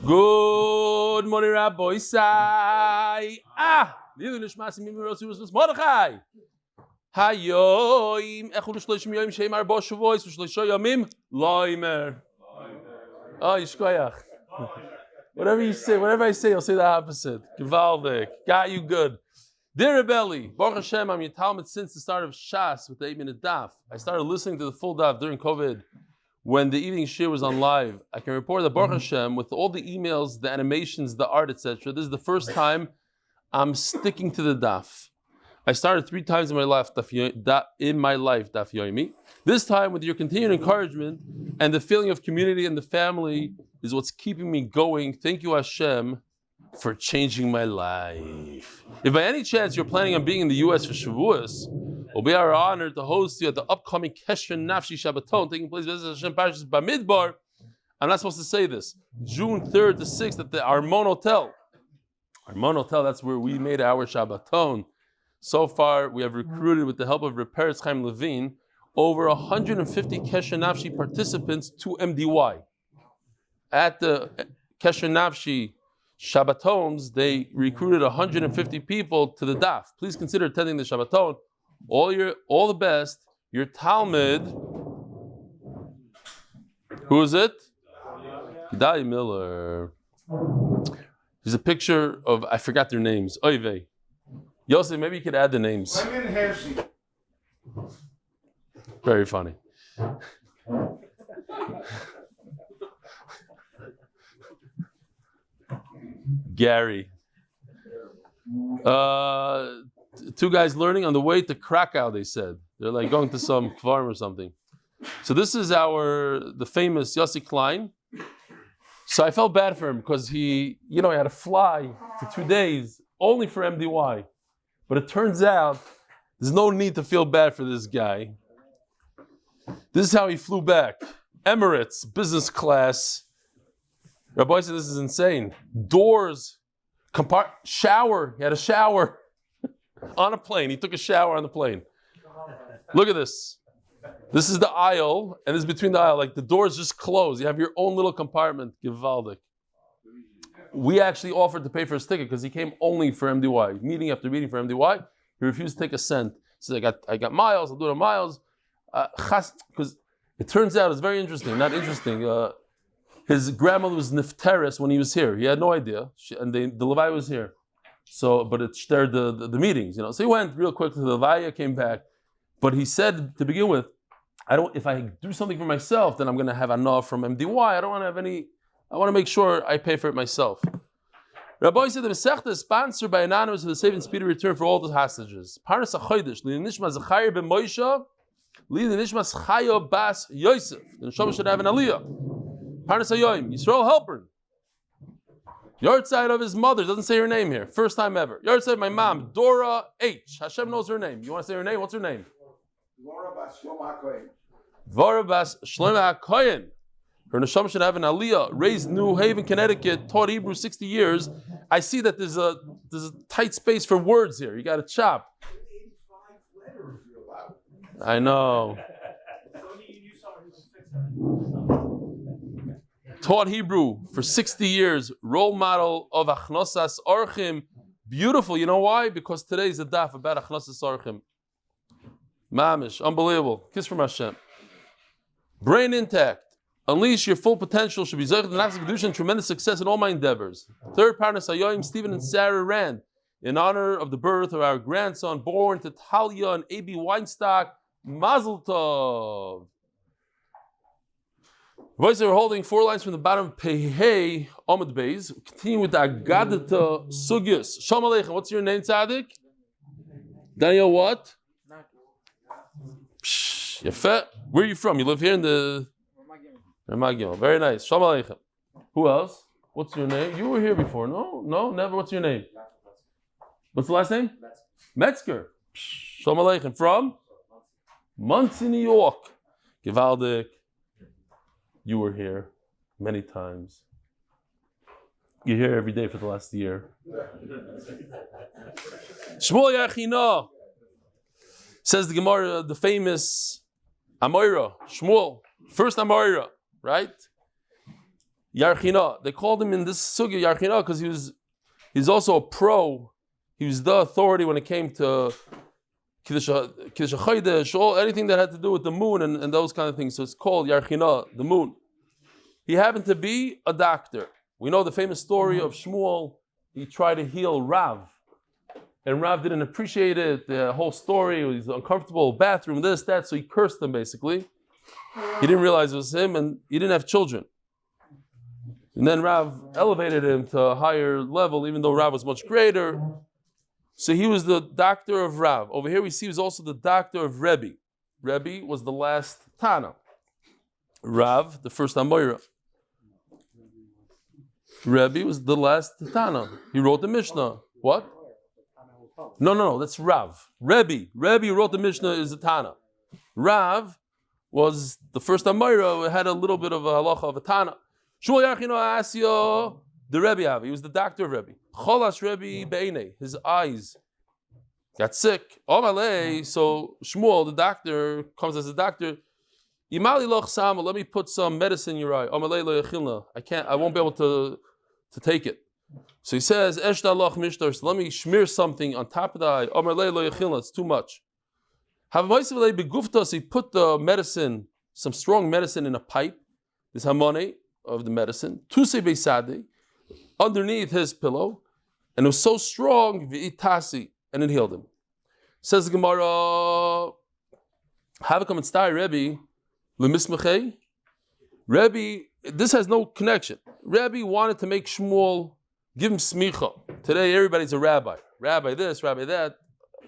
Good morning, Rabbi Sai. Neither Nishmas Mimi Rosi was Mordechai. Hayoim Echul Shloshim Yoim Sheimar Bo Shavuos Shloshim Yomim Loimer. Oh, Yishkoyach. Whatever I say, I'll say the opposite. Givaldik. Got you good. Dear Rebelli, Baruch Hashem, I'm your Talmud since the start of Shas with the 8-minute Daf. I started listening to the full Daf during COVID when the evening shir was on live. I can report that Baruch Hashem, with all the emails, the animations, the art, etc., this is the first time I'm sticking to the Daf. I started 3 times in my life, Daf Yomi. This time, with your continued encouragement and the feeling of community and the family is what's keeping me going. Thank you, Hashem, for changing my life. If by any chance you're planning on being in the U.S. for Shavuos, it'll be our honor to host you at the upcoming Kesher Nafshi Shabbaton taking place in Hashem Parashas Bamidbar. I'm not supposed to say this. June 3rd to 6th at the Armon Hotel. Armon Hotel, that's where we made our Shabbaton. So far, we have recruited, with the help of Repair Chaim Levine, over 150 Kesher Nafshi participants to MDY. At the Kesher Nafshi Shabbatons, they recruited 150 people to the Daf. Please consider attending the Shabbaton. All the best. Your Talmud. Who is it? Gedali Miller. There's a picture of, I forgot their names. Oive. Yosef, maybe you could add the names. Very funny. Gary. 2 guys learning on the way to Krakow, they said. They're like going to some farm or something. So this is the famous Yossi Klein. So I felt bad for him because he had to fly for 2 days only for MDY. But it turns out there's no need to feel bad for this guy. This is how he flew back. Emirates, business class. Rabbi said this is insane. Doors, shower. He had a shower on a plane. He took a shower on the plane. Look at this. This is the aisle, and this is between the aisle. Like the doors just close. You have your own little compartment. Givaldik. We actually offered to pay for his ticket because he came only for MDY. Meeting after meeting for MDY. He refused to take a cent. He said, I got miles. I'll do the miles. Because it turns out it's very interesting. Not interesting. His grandmother was nifteris when he was here. He had no idea, and the Levi was here. So, but it stirred the meetings, So he went real quick to the Levi, came back, but he said to begin with, if I do something for myself, then I'm going to have enough from MDY. I don't want to have any. I want to make sure I pay for it myself. Rabbi said the Masechta is sponsored by Anonymous for the safe and speedy return for all the hostages. Parnas HaChodesh, Nishma Zechrya ben Moshe, Nishma Chayo bas Yosef. The Neshama should have an Aliyah. Parnas HaYoim, Yisroel Helprin. Yrzt of his mother, doesn't say her name here. First time ever. Yrzt of my mom, Dora H. Hashem knows her name. You want to say her name? What's her name? Dvora bas Shlomo HaKohen. Her neshama should have an aliyah. Raised New Haven, Connecticut. Taught Hebrew 60 years. I see that there's a tight space for words here. You got to chop. I know. Taught Hebrew for 60 years. Role model of Achnosas Orchim. Beautiful. You know why? Because today is a daf about Achnosas Orchim. Mamish. Unbelievable. Kiss from Hashem. Brain intact. Unleash your full potential. Should be Zocha Nafs Kedusha and tremendous success in all my endeavors. Third Parnas Hayoim, Stephen and Sarah Rand. In honor of the birth of our grandson, born to Talya and Abie Weinstock. Mazel Tov. Voice we're holding 4 lines from the bottom of Pehei Amud Beis. Continue with the Agadata Sugyus. Shalom Aleichem. What's your name, Tzaddik? Daniel what? Psh, Yefet. Where are you from? You live here in the... Ramagim. Very nice. Shalom Aleichem. Who else? What's your name? You were here before. No, never. What's your name? What's the last name? Metzger. Shalom Aleichem. From? Muncie, New York. Givaldik. You were here many times. You're here every day for the last year. Shmuel Yachina. Says the Gemara, the famous Amoira. Shmuel. First Amoira. Right? Yarchina. They called him in this sugya Yarchina because he's also a pro. He was the authority when it came to Kiddush HaChodesh, anything that had to do with the moon and those kind of things. So it's called Yarchina, the moon. He happened to be a doctor. We know the famous story of Shmuel. He tried to heal Rav. And Rav didn't appreciate it. The whole story, he was uncomfortable, bathroom, this, that. So he cursed him basically. He didn't realize it was him and he didn't have children. And then Rav elevated him to a higher level, even though Rav was much greater. So he was the doctor of Rav. Over here we see he was also the doctor of Rebbe. Rebbe was the last Tana. Rav, the first Amoira. Rebbe was the last Tana. He wrote the Mishnah. What? No, that's Rav. Rebbe wrote the Mishnah is a Tana. Rav was the first Amoira, had a little bit of a halacha of a Tana. Shmuel Yarchino Asio, the Rebbe Avi. He was the doctor of Rebbe. Cholas Rebbe Be'ene. His eyes got sick. So Shmuel, the doctor, comes as a doctor. Imali loch sama, let me put some medicine in your eye. I won't be able to take it. So he says, Eshta loch mishtar, so let me smear something on top of the eye. It's too much. So he put the medicine, some strong medicine in a pipe, this hamone of the medicine, tuse beisade, underneath his pillow, and it was so strong, v'itasi, and it healed him. Says the Gemara, Havakam and Stai Rebbe, Lemismachei. Rebbe, this has no connection. Rebbe wanted to make Shmuel give him smicha. Today everybody's a rabbi. Rabbi this, rabbi that.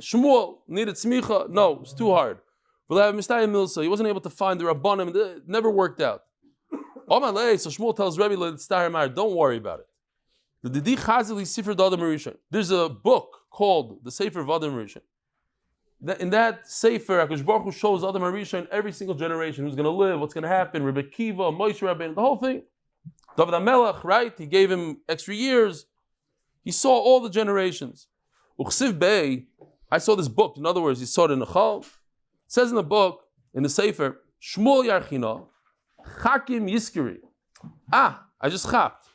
Shmuel needed smicha. No, it's too hard. He wasn't able to find the rabbanim. It never worked out. So Shmuel tells Rebbe, don't worry about it. There's a book called the Sefer of Adam Rishon. In that Sefer, HaKadosh Baruch Hu shows Adam Rishon every single generation who's going to live, what's going to happen, Rebbe Kiva, Moshe Rabbeinu, the whole thing. David HaMelech, right? He gave him extra years. He saw all the generations. Uchsiv Bey, I saw this book. In other words, he saw it in the Chal. It says in the book, in the Sefer, Shmuel Yarchina, Chakim Yiskiri. I just chapped.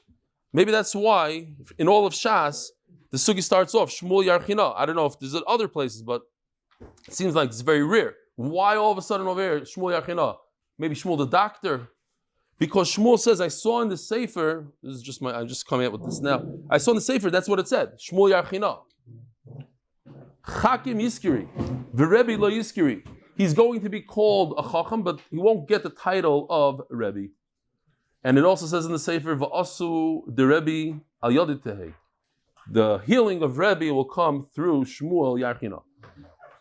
Maybe that's why in all of Shas, the sugi starts off, Shmuel Yarchina. I don't know if there's other places, but it seems like it's very rare. Why all of a sudden over here, Shmuel Yarchina? Maybe Shmuel the doctor? Because Shmuel says, I saw in the Sefer, this is just I'm just coming up with this now. I saw in the Sefer, that's what it said. Shmuel Yarchina. Chakim Yiskiri. V'Rebbe lo Yiskiri. He's going to be called a Chacham, but he won't get the title of Rebbe. And it also says in the Sefer, V'asu de Rebbe al Yoditehe. The healing of Rebbe will come through Shmuel Yarchina.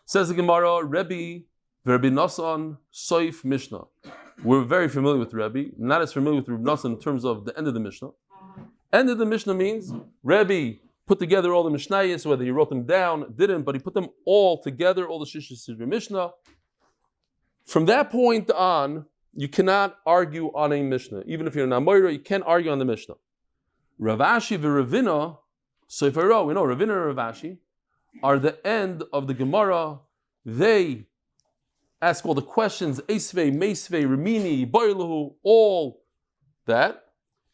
Says the Gemara, Rebbe Rebbe Nasan Soif Mishnah. We're very familiar with Rebbe, not as familiar with Rebbe Nasan in terms of the end of the Mishnah. End of the Mishnah means Rebbe put together all the Mishnayos, whether he wrote them down, didn't, but he put them all together, all the Shishis of Mishnah. From that point on, you cannot argue on a Mishnah. Even if you're an Amoira, you can't argue on the Mishnah. Rav Ashi v'Ravina, so if I know, we know Ravina and Rav Ashi are the end of the Gemara. They ask all the questions, Esvei, Meisvei, Ramini, Boilahu, all that.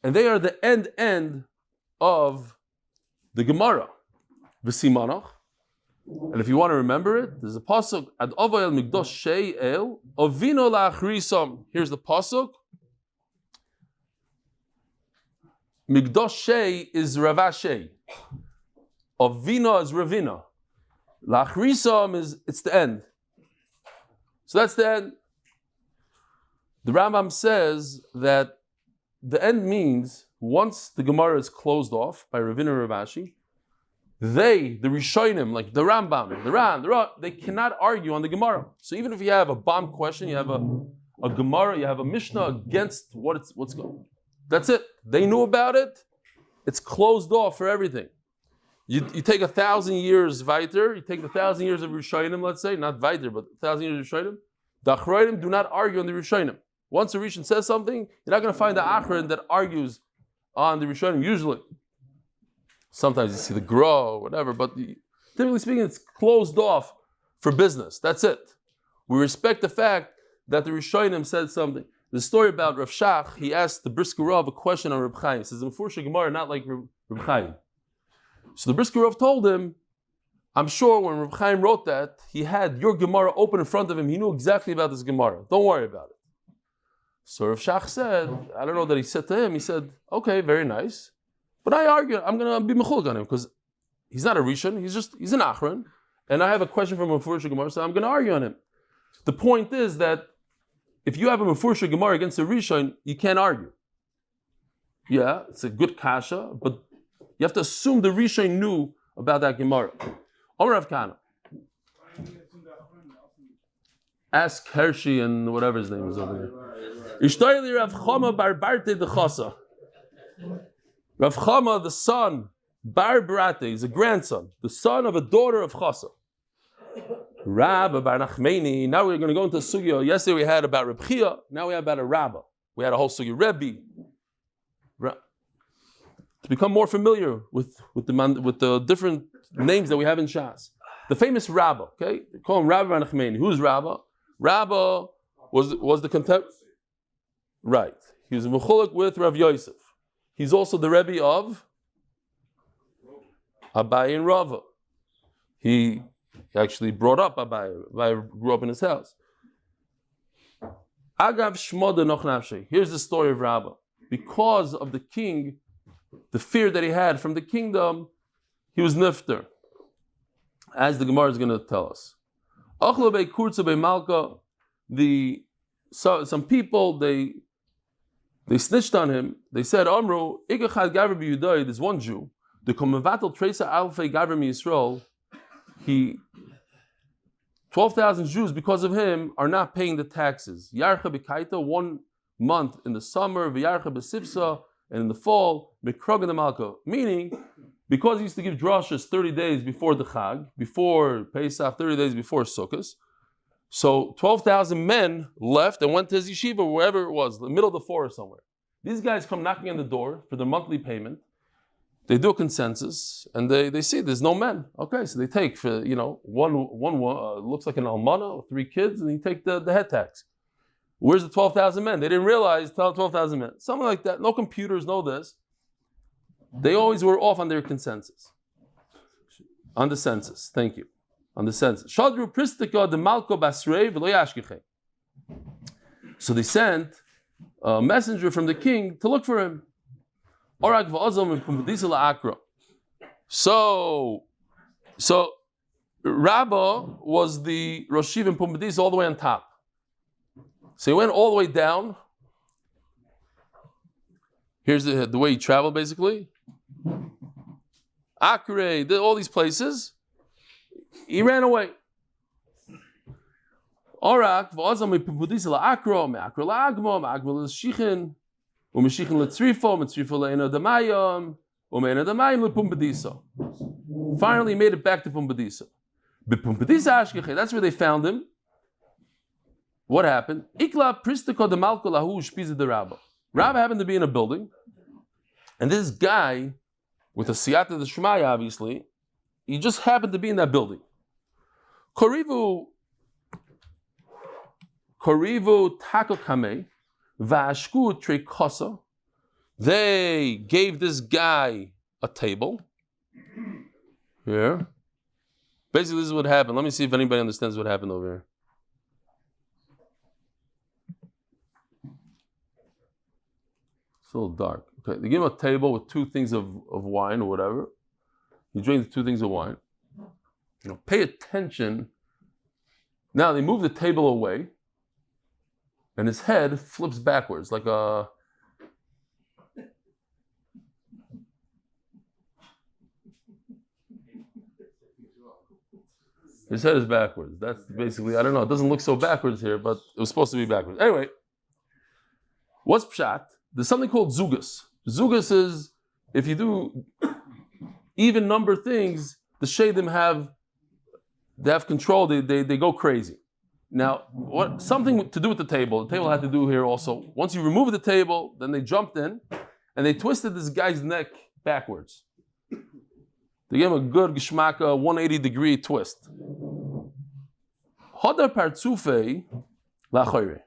And they are the end of the Gemara. V'simanach. And if you want to remember it, there's a pasuk, Ad Avayel Migdosh Shei El, Ovino La'achrisam. Here's the pasuk. Migdosh Shei is Ravashei. Ovino is Ravina. La'achrisam is, it's the end. So that's the end. The Rambam says that the end means once the Gemara is closed off by Ravina and Ravashi, the Rishonim, like the Rambam, the Ran, they cannot argue on the Gemara. So even if you have a bomb question, you have a Gemara, you have a Mishnah against what's going on. That's it. They knew about it. It's closed off for everything. You take 1,000 years weiter, you take the 1,000 years of Rishonim, let's say, not weiter, but 1,000 years of Rishonim. The Achronim do not argue on the Rishonim. Once a Rishon says something, you're not going to find the Achron that argues on the Rishonim, usually. Sometimes you see the Gra, whatever, but typically speaking, it's closed off for business. That's it. We respect the fact that the Rishonim said something. The story about Rav Shach, he asked the Brisker Rav a question on Reb Chaim. He says, the Mefurish Gemara not like Reb Chaim. So the Brisker Rav told him, I'm sure when Reb Chaim wrote that, he had your Gemara open in front of him. He knew exactly about this Gemara. Don't worry about it. So Rav Shach said, I don't know that he said to him, he said, okay, very nice. But I argue, I'm going to be mechulek on him because he's not a Rishon, he's an Achron. And I have a question from a Mefurish Gemara, so I'm going to argue on him. The point is that if you have a Mefurish Gemara against a Rishon, you can't argue. Yeah, it's a good kasha, but you have to assume the Rishon knew about that Gemara. Omer Rav Kana. Ask Hershey and whatever his name is over there. Ishtoyli Rav Chama bar Barte de Chasa. Rav Chama, the son, bar Barate, is a grandson, the son of a daughter of Chasa. Rabba bar Nachmeni. Now we're going to go into a sugya. Yesterday we had about Reb Chia. Now we have about a Rabba. We had a whole sugya. Rebbe. To become more familiar with the different names that we have in Shas. The famous Rabba. Okay, we call him Rabba bar Nachmeni. Who's Rabba? Rabba was the contempt. Right. He was mechulek with Rav Yosef. He's also the Rebbe of Abai and Rava. He actually brought up Abai. Abai grew up in his house. Agav Shmoda Noch Nafshei. Here's the story of Rabba. Because of the king, the fear that he had from the kingdom, he was nifter. As the Gemara is going to tell us. Some people, they snitched on him. They said, Amru, there's one Jew. The Komevatel Tresa Alfei Gavrim Yisrael, 12,000 Jews, because of him, are not paying the taxes. Yarcha B'kaita, 1 month in the summer, V'yarcha B'sipsa, and in the fall, B'krog in the Malka. Meaning, because he used to give drashas 30 days before the Chag, before Pesach, 30 days before Sukkot, so 12,000 men left and went to his yeshiva, wherever it was, the middle of the forest somewhere. These guys come knocking on the door for their monthly payment. They do a consensus, and they see there's no men. Okay, so they take for one looks like an almana with 3 kids, and they take the head tax. Where's the 12,000 men? They didn't realize 12,000 men. Something like that. No computers, no this. They always were off on their consensus. On the census. Thank you. On the census. Shadru pristika de malko basrei v'lo yashkichem. So they sent a messenger from the king to look for him. Orak v'ozom v'pumbedisa la'akra. So Rabba was the Rosh Yeshiva in Pumbedisa all the way on top. So he went all the way down. Here's the way he traveled, basically. Akre, all these places. He ran away. Orak v'ozam v'pumbedisa la'akra, me'akra la'agma, me'agma l'shichin, u'meshichin l'tzrifo, me'tzrifo le'ena damayim, u'me'ena damayim l'pumbedisa. Finally, he made it back to Pumbedisa. B'pumbedisa ashkeche, that's where they found him. What happened? Ikla pristiko de malko lahu shpiza de Rabba. Rabba happened to be in a building, and this guy, with a siyata de Shemaya, obviously, he just happened to be in that building. Korivu takokame vashku trekosa. They gave this guy a table. Here. Basically, this is what happened. Let me see if anybody understands what happened over here. It's a little dark. Okay, they give him a table with 2 things of wine or whatever. He drinks 2 things of wine. Pay attention. Now they move the table away, and his head flips backwards like a. His head is backwards. That's basically, I don't know, it doesn't look so backwards here, but it was supposed to be backwards. Anyway, what's pshat? There's something called zugas. Zugas is, if you do even number things, the shadim have control, they go crazy. Now, something to do with the table had to do here also. Once you remove the table, then they jumped in, and they twisted this guy's neck backwards. They gave him a good geshmaka 180-degree twist. Hodar partzufei lachayre.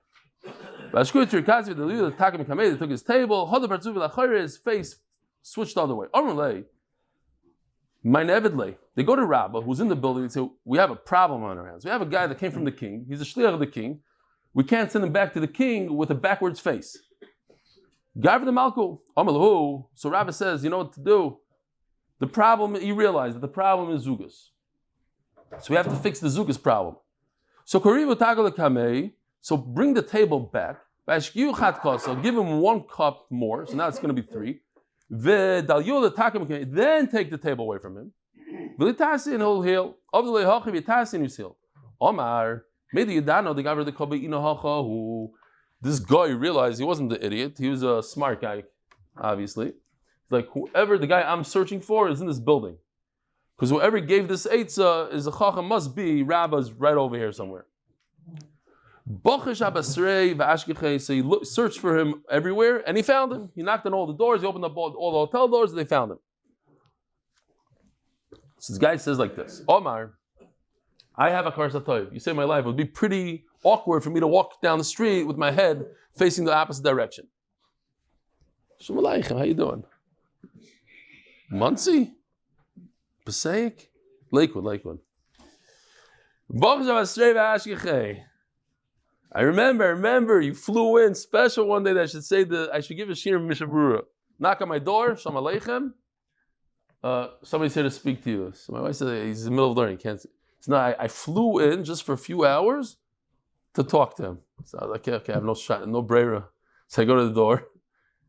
They took his table, his face switched the other way. They go to Rabbah, who's in the building, and say, we have a problem on our hands. We have a guy that came from the king. He's a shliach of the king. We can't send him back to the king with a backwards face. Gav the Malku. So Rabbah says, you know what to do? The problem, he realized that the problem is Zugas. So we have to fix the Zugas problem. So Karivu Tagal Kamei, so bring the table back. So give him 1 cup more. So now it's going to be 3. Then take the table away from him. He'll heal. Omar, this guy realized he wasn't the idiot. He was a smart guy, obviously. Like whoever the guy I'm searching for is in this building. Because whoever gave this eitzah is a chacham, must be Rabbah's right over here somewhere. So he searched for him everywhere, and he found him. He knocked on all the doors, he opened up all the hotel doors, and they found him. So this guy says like this, Omar, I have a Hakaras Hatov. You saved my life. It would be pretty awkward for me to walk down the street with my head facing the opposite direction. Shalom Aleichem, how you doing? Muncie? Passaic? Lakewood. I remember, you flew in special one day that I should give a shir mishabura. Knock on my door, Shalom Aleichem. Somebody's here to speak to you. So my wife said he's in the middle of learning, can't see. So now I flew in just for a few hours to talk to him. So I was like, okay, I have no shot, no brera. So I go to the door.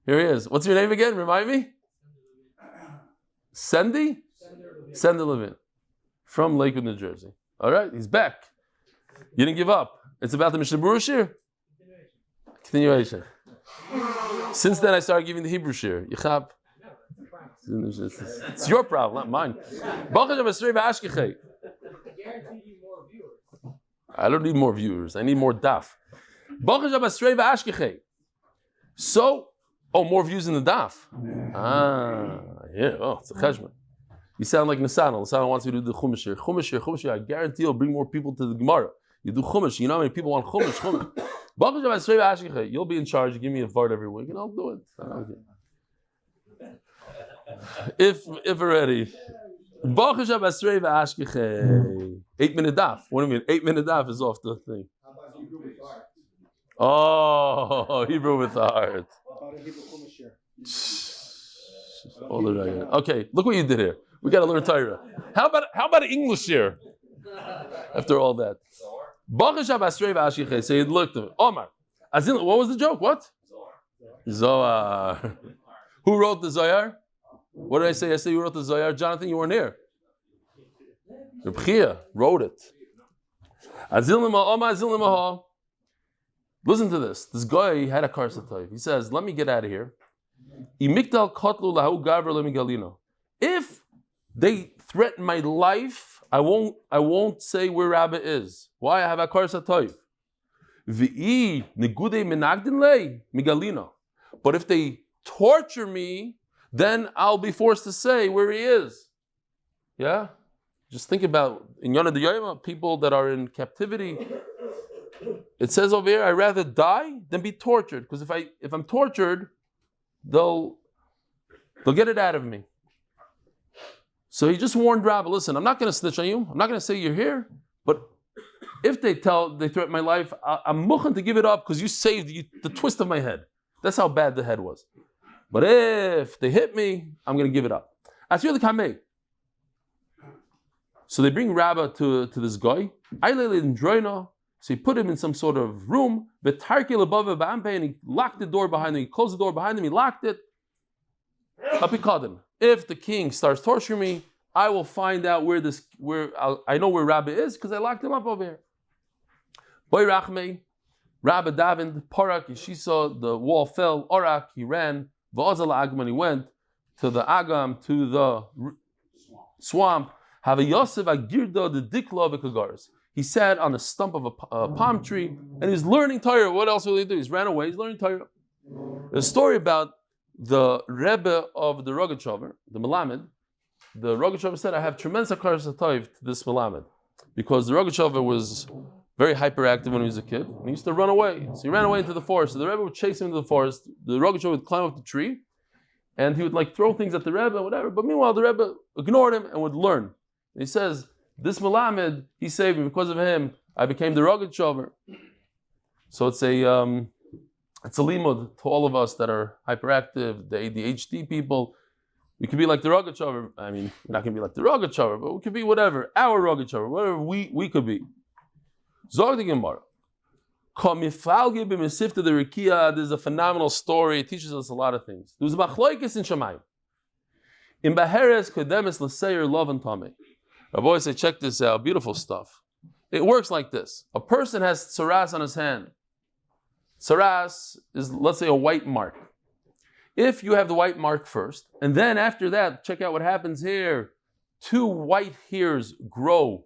Here he is. What's your name again? Remind me? Sendy Levin. From Lakewood, New Jersey. All right, he's back. You didn't give up. It's about the Mishnah Berurah shir? Continuation. Since then, I started giving the Hebrew shir. Yichab. It's your problem, not mine. I don't need more viewers. I need more daf. So, more views in the daf. It's a cheshbon. You sound like Nisanel. Nisanel wants me to do the Chumash here. Chumash, I guarantee you'll bring more people to the Gemara. You do Chumash. You know how many people want Chumash? You'll be in charge. You give me a vart every week, and I'll do it. If already. 8-minute daf. What do you mean? 8-minute daf is off the thing. Oh, Hebrew with the heart. Okay, look what you did here. We got to learn Torah. How about English here? After all that. So he looked at him. Omar. What was the joke? What? Zohar. Who wrote the Zohar? What did I say? I said you wrote the Zohar. Jonathan, you weren't here. Reb Chia wrote it. Listen to this. This guy had a Hakaras Hatov. He says, let me get out of here. If they threaten my life, I won't say where Rabbah is. Why? I have a Hakaras Hatov. But if they torture me, then I'll be forced to say where he is. Yeah? Just think about in Yonah D'Yoyma, people that are in captivity. It says over here, I'd rather die than be tortured. Because if I'm tortured, they'll get it out of me. So he just warned Rabbah, listen, I'm not going to snitch on you. I'm not going to say you're here. But if they threaten my life, I'm mukhan to give it up because you saved the twist of my head. That's how bad the head was. But if they hit me, I'm going to give it up. So they bring Rabbah to this guy. So he put him in some sort of room. And he locked the door behind him. He closed the door behind him. He locked it. If the king starts torturing me, I will find out I know where Rabbah is because I locked him up over here. Boy Rachmei, Rabbah davened, Parak, she saw the wall fell, Orak, he ran, Va'azal Agman, he went to the Agam, to the swamp. Have a Yosef Agirdo, the Dikla of Hakaras. He sat on the stump of a palm tree and he's learning Torah. What else will he do? He's ran away, he's learning Torah. There's a story about the Rebbe of the Rogachover, the Melamed. The Rogachover said, I have tremendous Hakaras Hatov to this Melamed. Because the Rogachover was very hyperactive when he was a kid. And he used to run away. So he ran away into the forest. So the Rebbe would chase him into the forest. The Rogatchover would climb up the tree, and he would like throw things at the Rebbe and whatever. But meanwhile, the Rebbe ignored him and would learn. And he says, this Melamed, he saved me. Because of him, I became the Rogatchover. So it's a limud to all of us that are hyperactive, the ADHD people. We could be like the Rogatchover. I mean, we're not going to be like the Rogatchover, but we could be whatever, our Rogatchover, whatever we could be. Zog the Gemara. There's a phenomenal story. It teaches us a lot of things. There was a machloikis in Shamayim. In Baheres kodemes l'seir love and tamei. Our boys say, check this out. Beautiful stuff. It works like this. A person has tsaras on his hand. Tsaras is, let's say, a white mark. If you have the white mark first, and then after that, check out what happens here. 2 white hairs grow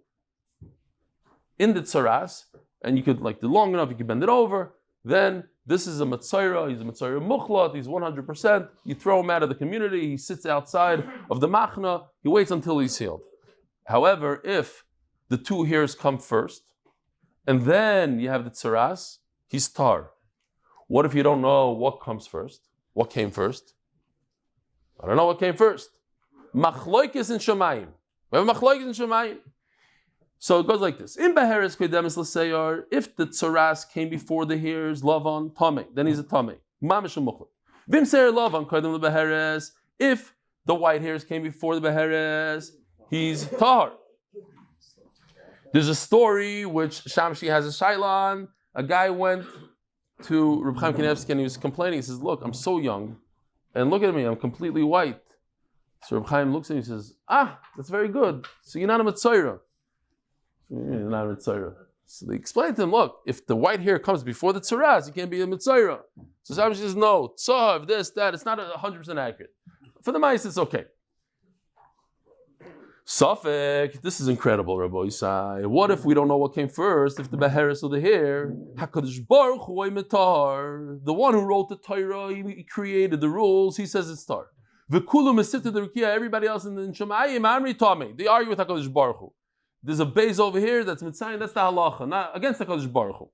in the tsaras, and you could, like, the long enough, you could bend it over. Then this is a Metzora, he's a Metzora Muchlat, he's 100%. You throw him out of the community, he sits outside of the Machna, he waits until he's healed. However, if the 2 hairs come first, and then you have the tsaras, he's tar. What if you don't know what comes first? What came first? I don't know what came first. Machloikis in Shamayim. We have machloikis in Shamayim. So it goes like this. In Baheres kodemes l'seyar, if the tsaras came before the hairs, lavan, tamei, then he's a tamei. Mamish muchlat. Vim seir lavan kodem leBaheres, if the white hairs came before the Baheres, he's tahar. There's a story which Shamshi has a shailan. A guy went to Reb Chaim Kanievsky and he was complaining. He says, look, I'm so young, and look at me, I'm completely white. So Reb Chaim looks at him and he says, that's very good. So you're not a Metzora. You're not a Metzora. So they explained to him, look, if the white hair comes before the tsaras, you can't be a Metzora. So Shamshi says, no, tzav, this, that, it's not 100% accurate. For the mice, it's okay. Safek, this is incredible, Rabbi Yisai. What if we don't know what came first? If the Baheres or the hair, Hakadosh Baruch Hu metar, the one who wrote the Torah, he created the rules. He says it's tar. V'kulu mesifta derukia. Everybody else in the Shamayim Amri Tame. They argue with Hakadosh Baruch Hu. There's a base over here that's mitzayin. That's the halacha, not against Hakadosh Baruch Hu.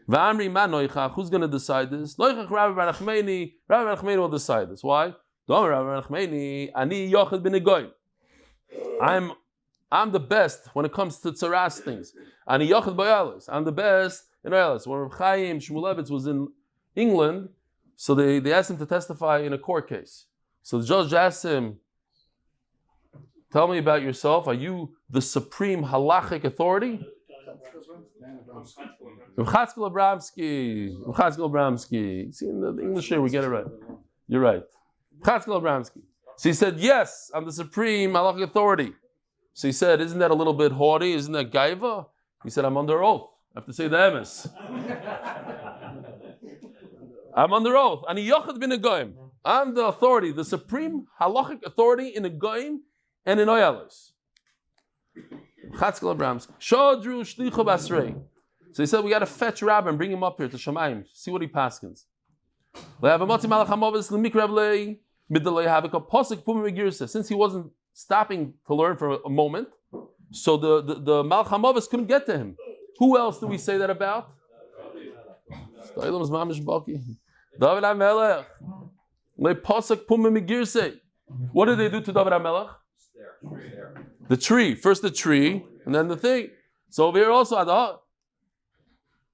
V'amri ma noichach. Who's going to decide this? Noichach Rabbi Bar Nachmani. Rabbi Bar Nachmani will decide this. Why? Rabbi Bar Nachmani ani yochad bin egoyim. I'm the best when it comes to tsaras things. I'm the best in Oyalis. When Reb Chaim Shmulevitz was in England, so they asked him to testify in a court case. So the judge asked him, tell me about yourself. Are you the supreme halachic authority? Reb Chatzkel Abramsky. See, in the English here, we get it right. You're right. Chatzkel Abramsky. So he said, yes, I'm the supreme halachic authority. So he said, isn't that a little bit haughty? Isn't that gaiva? He said, I'm under oath. I have to say the emes. I'm under oath. Ani yochad bin a goyim. I'm the authority, the supreme halachic authority in a goyim and in oyalos. Chatzkel Abramsky. Shodru shlichu basrei. So he said, we got to fetch Rabbi and bring him up here to Shamayim. See what he paskins. Since he wasn't stopping to learn for a moment, so the Malach HaMavis couldn't get to him. Who else do we say that about? David HaMelech. What did they do to David HaMelech? The tree. First the tree, and then the thing. So over here also,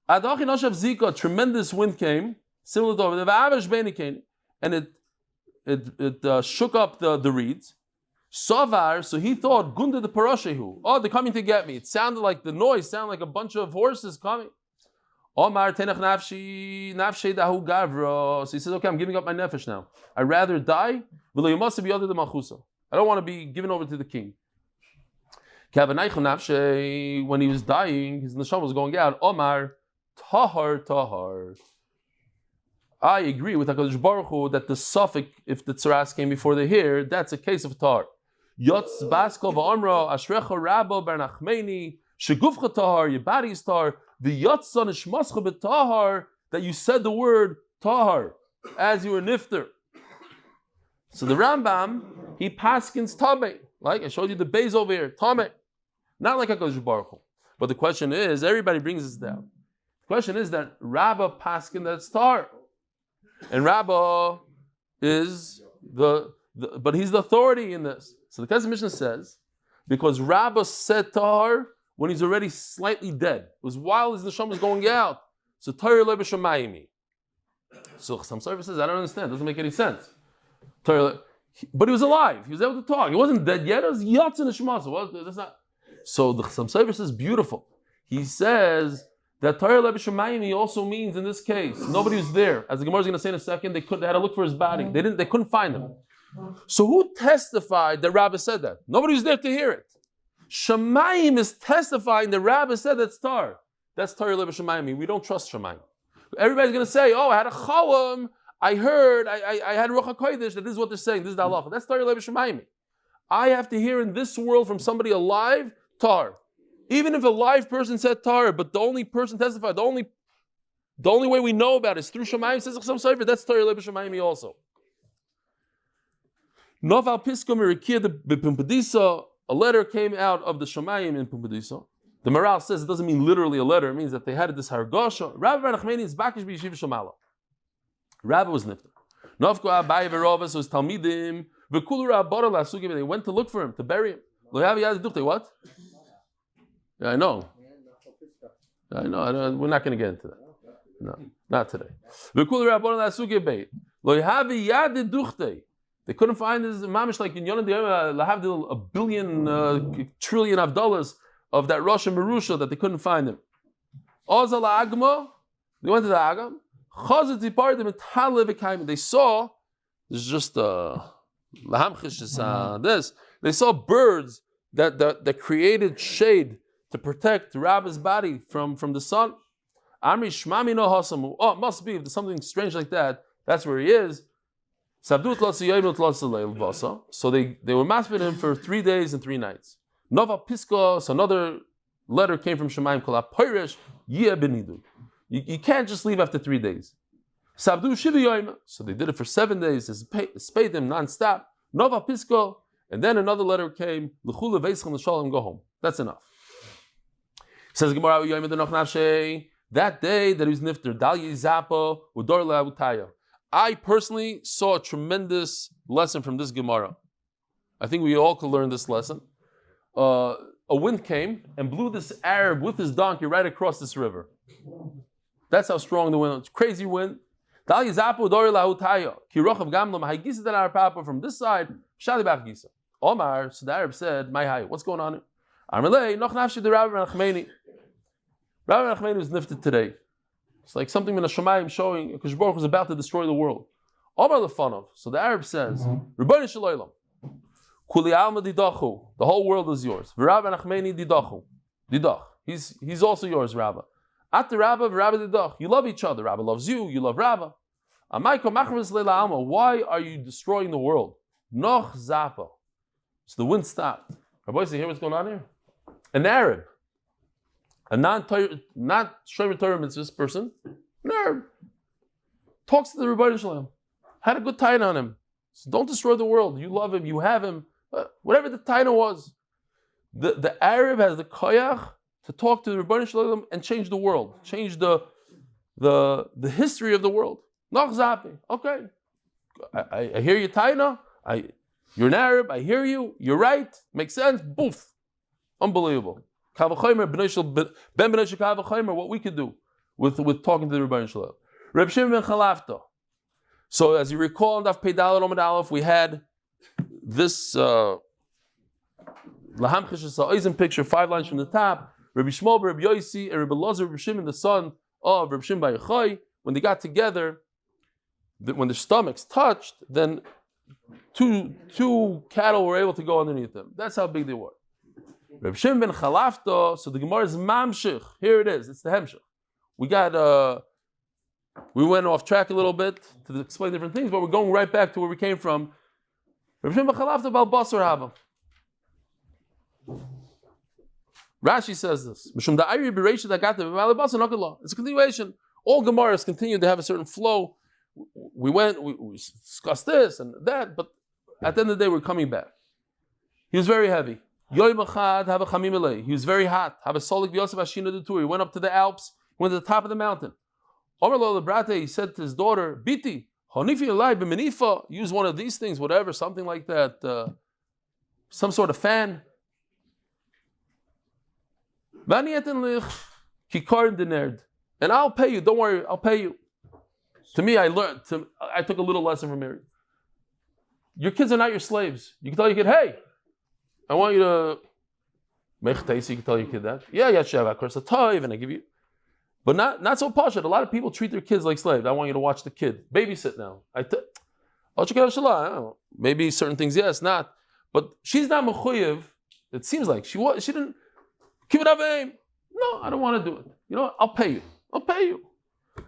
a tremendous wind came, similar to over there, and it shook up the reeds. Savar, so he thought, Gunda the Parashehu. Oh, they're coming to get me. It sounded like the noise, sounded like a bunch of horses coming. Omar tenach nafshi dahu gavra. So he says, okay, I'm giving up my nefesh now. I'd rather die. I don't want to be given over to the king. When he was dying, his neshama was going out. Omar, tahar. I agree with HaKadosh Baruch Hu that the suffix, if the tsaras came before the hair, that's a case of tar. Yotz baskol va'amra ashrecha rabba bar nachmeni shegufcha tahar, your body is tar. The yotza nishmascha b'tahar, that you said the word tahar as you were nifter. So the Rambam, he paskins tamei, like I showed you the base over here, tamei, not like HaKadosh Baruch Hu. But the question is, everybody brings this down. The question is that Rabba paskin that's tar. And Rabba is but he's the authority in this. So the Kesef Mishnah says, because Rabba said tar when he's already slightly dead. It was while his neshama was going out. So tar le b'shamayimi. So some service says, I don't understand. It doesn't make any sense. But he was alive. He was able to talk. He wasn't dead yet. It was yatz in the shemasa. That's not. So the some service is beautiful. He says that Torah Lebeshamayim also means in this case nobody was there. As the Gemara is going to say in a second, they had to look for his body. They couldn't find him. So who testified that Rabbi said that? Nobody was there to hear it. Shamayim is testifying that Rabbi said that's tar. That's Torah Lebeshamayim. We don't trust Shamayim. Everybody's going to say, oh, I had a cholam. I heard, I had Ruach HaKodesh, that this is what they're saying, this is the halacha. That's Tar Yelei B'Shamayim. I have to hear in this world from somebody alive, tar. Even if a live person said tar, but the only person testified, the only way we know about it is through Shamayim, says some Sefer, that's Tar Yelei B'Shamayim also. Noval Pisco Merikia the Pumpadisa, a letter came out of the Shamayim in Pumpadisa. The Maral says it doesn't mean literally a letter, it means that they had this hargosha. Rabbi Nachmani is Bakish B'Yeshiva Shamala. Rabbi was nifter. Novko Abaye v'Rova, so his Talmidim, v'Kulu Rabbara Lasukim, they went to look for him, to bury him. Lo Yavi Yad Duchte, what? Yeah, I know. We're not going to get into that. No, not today. V'Kulu Rabbara Lasukim Beit. Lo Yavi Yad Duchte. They couldn't find his mamish like in Yonan Lahavdil, a billion, trillion of dollars of that Rosh and Merusha that they couldn't find him. Ozala Agma, they went to the Agam. They saw, this is just this. They saw birds that created shade to protect Rabbi's body from the sun. Amri Shmami no Hasamu. Oh, it must be if there's something strange like that. That's where he is. So they were maspid him for 3 days and 3 nights. Nova Piskos, another letter came from Shemaim called Pirish Yeh Benidu. You can't just leave after 3 days. Sabdu Shiva. So they did it for 7 days. Spayed them non-stop. Nova Pisko. And then another letter came. L'chule veischem l'shalom, go home. That's enough. Says Gemara, that day that he was nifter, Talya Zapo Udor Le'avutaya. I personally saw a tremendous lesson from this Gemara. I think we all could learn this lesson. A wind came and blew this Arab with his donkey right across this river. That's how strong the wind was. Crazy wind. From this side, Omar, so the Arab said, what's going on here? Rabbi Nachmani was nifted today. It's like something in the Shemayim showing because Baruch was about to destroy the world. Omar lefanov. So the Arab says, Rebbeinu Shalom, Kuli Alma Didachu, the whole world is yours. Rabbi Nachmani Didachu, Didach. He's also yours, Rabbi. At the Rabbi, Rabbi Didach. You love each other. Rabbi loves you. You love Rabbi. Why are you destroying the world? Noch Zappa. So the wind stopped. Rabbi, you hear what's going on here? An Arab, a not Shomer Torah mitzvah person, an Arab, talks to the Rebbeinu Shalom. Had a good taina on him. So don't destroy the world. You love him. You have him. Whatever the taina was. The Arab has the koyach to talk to the Rebbeinu Shalom and change the world. Change the history of the world. Noch Zapi. Okay. I hear you, taina. You're an Arab. I hear you. You're right. Makes sense. Boof. Unbelievable. What we could do with talking to the Rebbeinu Shalom. Reb Shimon ben Chalafta. So as you recall in Daf Peidal and Amud Aleph, we had this Laham Cheshes Ha'oizim picture, 5 lines from the top. Rabbi Shmuel, Rabbi Yosi, and Rabbi Lazar, Rabbi Shimon, the son of Rabbi Shimon bar Yochai, when they got together, when their stomachs touched, then two cattle were able to go underneath them. That's how big they were. Rabbi Shimon ben Chalafta, so the Gemara is Mamshich. Here it is. It's the Hemshich. We went off track a little bit to explain different things, but we're going right back to where we came from. Rabbi Shimon ben Chalafta bal Basar Hava. Rashi says this. It's a continuation. All Gemaras continue to have a certain flow. We discussed this and that, but at the end of the day, we're coming back. He was very heavy. He was very hot. He went up to the Alps, went to the top of the mountain. He said to his daughter, Biti, use one of these things, whatever, something like that, some sort of fan. And I'll pay you, don't worry, I'll pay you. To me, I took a little lesson from Mary. Your kids are not your slaves. You can tell your kid, hey, I want you to make taste. You can tell your kid that. Yeah, Chef, Hakaras Hatov, and I give you. But not so posh. A lot of people treat their kids like slaves. I want you to watch the kid. Babysit now. Maybe certain things, yes, not. But she's not mechuyev. It seems like she didn't. Give it up, aim. No, I don't want to do it. You know what? I'll pay you.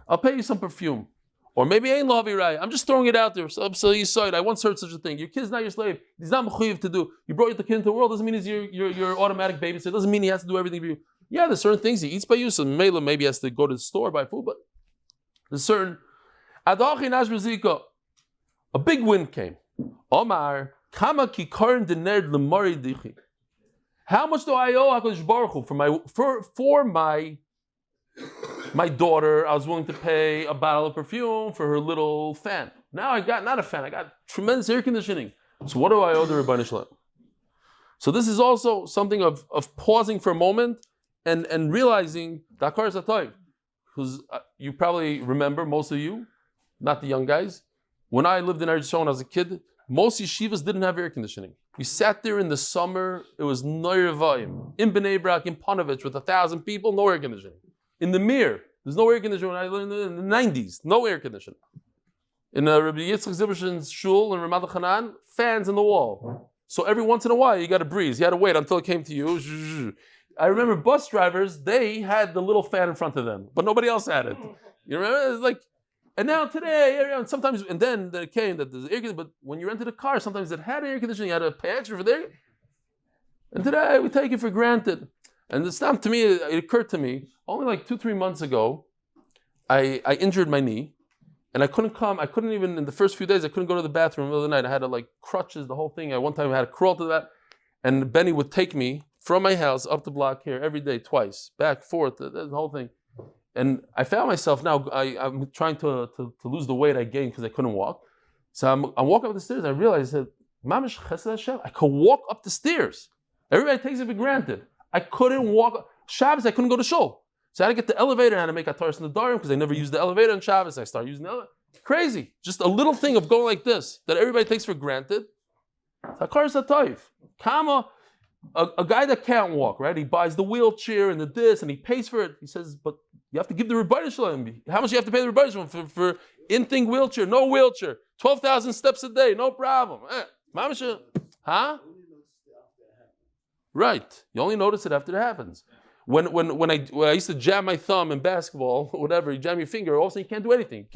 I'll pay you some perfume. Or maybe ain't lavi right. I'm just throwing it out there. So you saw it. I once heard such a thing. Your kid's not your slave. He's not mechuyev to do. You brought the kid into the world. Doesn't mean he's your automatic babysitter. Doesn't mean he has to do everything for you. Yeah, there's certain things he eats by you. So maybe he has to go to the store buy food. But there's certain. A big wind came. Omar kama kikarin denerd lemari dichi. How much do I owe HaKadosh Baruch Hu for my daughter? I was willing to pay a bottle of perfume for her little fan. Now I got not a fan. I got tremendous air conditioning. So what do I owe the Rebbeinu Shalom? So this is also something of pausing for a moment and realizing the Hakaras Hatov, because you probably remember, most of you, not the young guys, when I lived in Yrzt when I was a kid, most yeshivas didn't have air conditioning. We sat there in the summer, it was Noirevayim, in Bnei Brak, in Panovich, with 1,000 people, no air conditioning. In the Mir, there's no air conditioning when I lived in the 90s, no air conditioning. In Rabbi Yitzchak Zibberson's shul in Ramat Hanan, fans in the wall. So every once in a while, you got to breeze. You had to wait until it came to you. I remember bus drivers, they had the little fan in front of them, but nobody else had it. You remember? It's like, and now today, sometimes, and then it came that there's air conditioning, but when you rented a car, sometimes it had air conditioning, you had to pay extra for there. And today, we take it for granted. And this time, to me, it occurred to me, only like 2-3 months ago, I injured my knee, and I couldn't even, in the first few days, I couldn't go to the bathroom in the middle of the night. I had to crutches, the whole thing. One time I had to crawl to that, and Benny would take me from my house up the block here every day, twice, back, forth, the whole thing. And I found myself now, I'm trying to lose the weight I gained because I couldn't walk. So I'm walking up the stairs, I realized that, Mamish Chesed Hashem, I could walk up the stairs. Everybody takes it for granted. I couldn't walk. Shabbos, I couldn't go to shul. So I had to get the elevator, and I had to make a Taras in the Darim because I never used the elevator on Shabbos. I started using the elevator. Crazy. Just a little thing of going like this that everybody takes for granted. Hakaras Hatov. Kama, a guy that can't walk, right? He buys the wheelchair and the this, and he pays for it. He says, but you have to give the Rebbeinu Shalom. How much you have to pay the Rebbeinu Shalom for in-thing wheelchair? No wheelchair. 12,000 steps a day, no problem. Huh? Right. You only notice it after it happens. When I used to jam my thumb in basketball, whatever, you jam your finger, all of a sudden you can't do anything.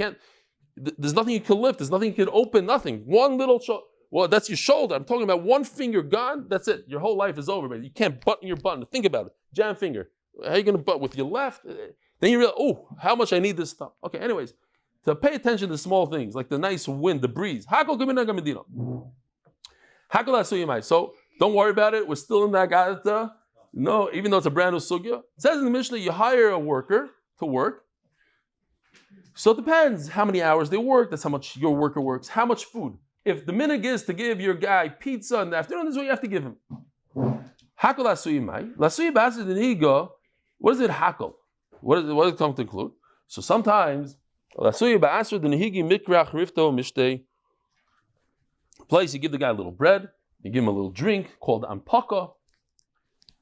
There's nothing you can lift. There's nothing you can open. Nothing. One little well, that's your shoulder. I'm talking about one finger gone. That's it. Your whole life is over, man. You can't button your button. Think about it. Jam finger. How are you going to button with your left? Then you realize, oh, how much I need this stuff. Okay, anyways, to pay attention to small things like the nice wind, the breeze. So don't worry about it. We're still in that Agadata. No, even though it's a brand new sugya. It says in the Mishnah, you hire a worker to work. So it depends how many hours they work. That's how much your worker works. How much food. If the minhag is to give your guy pizza in the afternoon, this is what you have to give him. Hakol asui mai. Lasui b'asir d'nihiga. What is it hakol? What does it come to include? So sometimes, lasui b'asir d'nihigi mikrach rifto mishtei. Place, you give the guy a little bread. You give him a little drink called ampaka.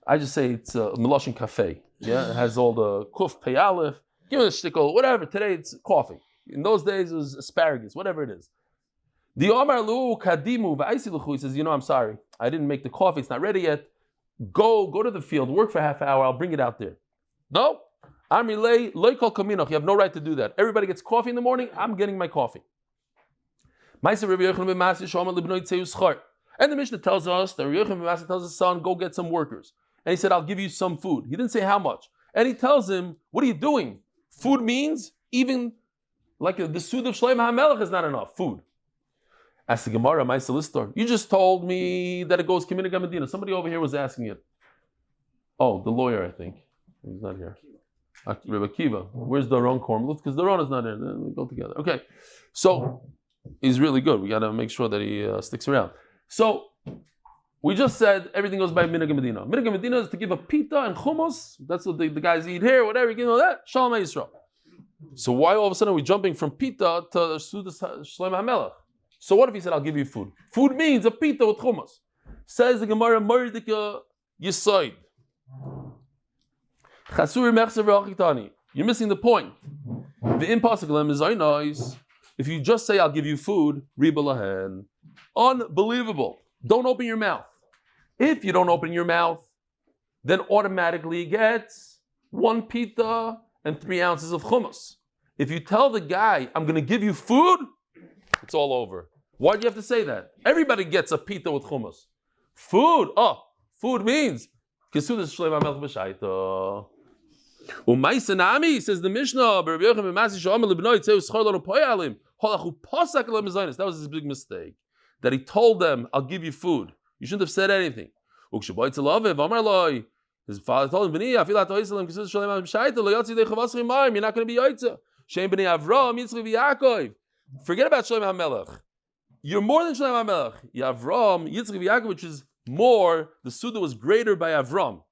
I just say it's a Miloshin cafe. Yeah, it has all the kuf, pei aleph. Give him a shtickle, whatever. Today it's coffee. In those days it was asparagus, whatever it is. The Omar Lu Kadimu V'aisi, he says, I'm sorry. I didn't make the coffee. It's not ready yet. Go to the field, work for half an hour. I'll bring it out there. No. Amrilei Loikol Kaminoch. You have no right to do that. Everybody gets coffee in the morning. I'm getting my coffee. And the Mishnah tells us that Rabbi Yochanan tells his son, go get some workers. And he said, I'll give you some food. He didn't say how much. And he tells him, what are you doing? Food means even like the Sud of Shlomo HaMelech is not enough. Food. Ask the Gemara, my solicitor. You just told me that it goes Kiminag Medina. Somebody over here was asking it. Oh, the lawyer, I think. He's not here. Rebbe Akiva. Where's the Ron Kormlut? Because the Ron is not here. They go together. Okay. So, he's really good. We got to make sure that he sticks around. So, we just said everything goes by Minhag Medina. Minhag Medina is to give a pita and hummus. That's what the guys eat here, whatever. You can know that. Shalom Yisrael. So why all of a sudden are we jumping from pita to Sudas Shlomo HaMelech? So what if he said, I'll give you food? Food means a pita with hummus. Says the Gemara, Mordika Yisoid. You're missing the point. The impossible is nice. If you just say, I'll give you food, riba lahen. Unbelievable. Don't open your mouth. If you don't open your mouth, then automatically it gets 1 pita and 3 ounces of hummus. If you tell the guy, I'm going to give you food, it's all over. Why do you have to say that? Everybody gets a pita with hummus. Food, food means Kesudas Shleima Melch B'Shaita. Umaisanami, says the Mishnah, that was his big mistake. That he told them, I'll give you food. You shouldn't have said anything. His father told him, you're not going to be Yrzt. Forget about Shlomo HaMelech. You're more than Shlomo HaMelech. Yavram, Yitzchak, Yaakov, which is more, the Suda was greater by Avram.